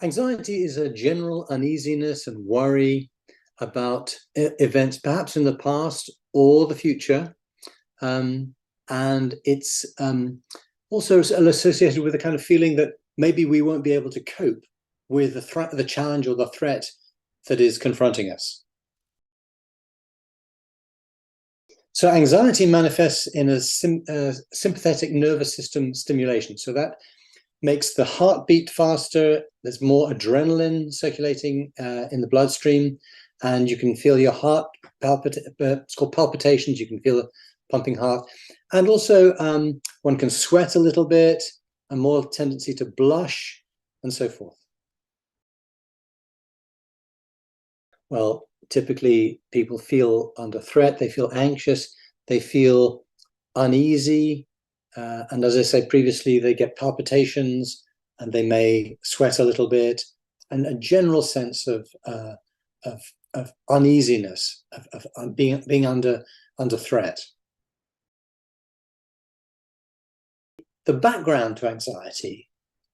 Anxiety is a general uneasiness and worry about events, perhaps in the past or the future. And it's also associated with a kind of feeling that maybe we won't be able to cope with the challenge or the threat that is confronting us. So anxiety manifests in a sympathetic nervous system stimulation. So that makes the heart beat faster. There's more adrenaline circulating in the bloodstream, and you can feel your heart palpitate. It's called palpitations. You can feel a pumping heart, and also one can sweat a little bit, a more tendency to blush, and so forth. Well, typically people feel under threat. They feel anxious. They feel uneasy. And as I said previously, they get palpitations and they may sweat a little bit, and a general sense of uneasiness, of being under threat. The background to anxiety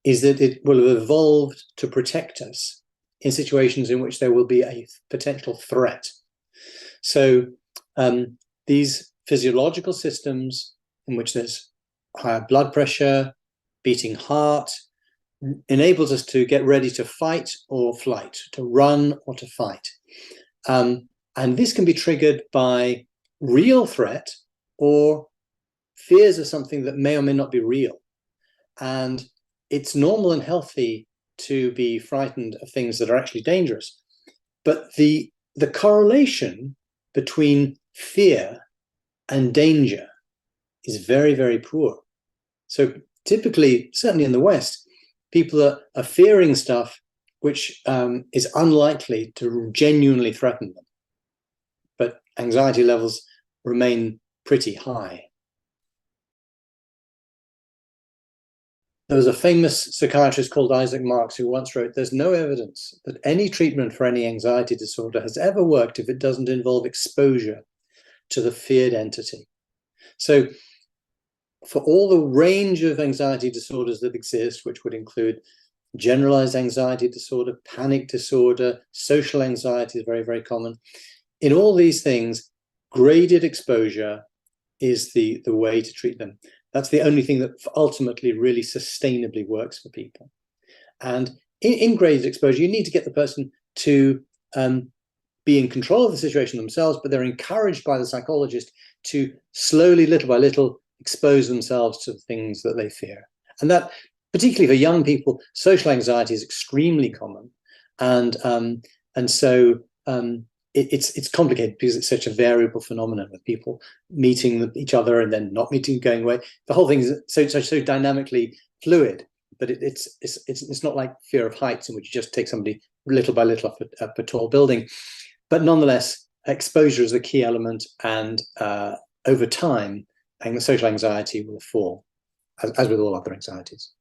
is that it will have evolved to protect us in situations in which there will be a potential threat. So these physiological systems in which there's higher blood pressure, beating heart, enables us to get ready to fight or flight, to run or to fight. And this can be triggered by real threat or fears of something that may or may not be real. And it's normal and healthy to be frightened of things that are actually dangerous. But the correlation between fear and danger is very, very poor. So typically, certainly in the West, people are fearing stuff which is unlikely to genuinely threaten them. But anxiety levels remain pretty high. There was a famous psychiatrist called Isaac Marks who once wrote, "There's no evidence that any treatment for any anxiety disorder has ever worked if it doesn't involve exposure to the feared entity." So for all the range of anxiety disorders that exist, which would include generalized anxiety disorder, panic disorder, social anxiety is very, very common. In all these things, graded exposure is the way to treat them. That's the only thing that ultimately really sustainably works for people. And in graded exposure, you need to get the person to be in control of the situation themselves, but they're encouraged by the psychologist to slowly, little by little, expose themselves to the things that they fear. And that, particularly for young people, social anxiety is extremely common. And so it's complicated because it's such a variable phenomenon with people meeting each other and then not meeting, going away. The whole thing is so dynamically fluid, but it's not like fear of heights in which you just take somebody little by little up a tall building. But nonetheless, exposure is the key element, and over time, social anxiety will fall, as with all other anxieties.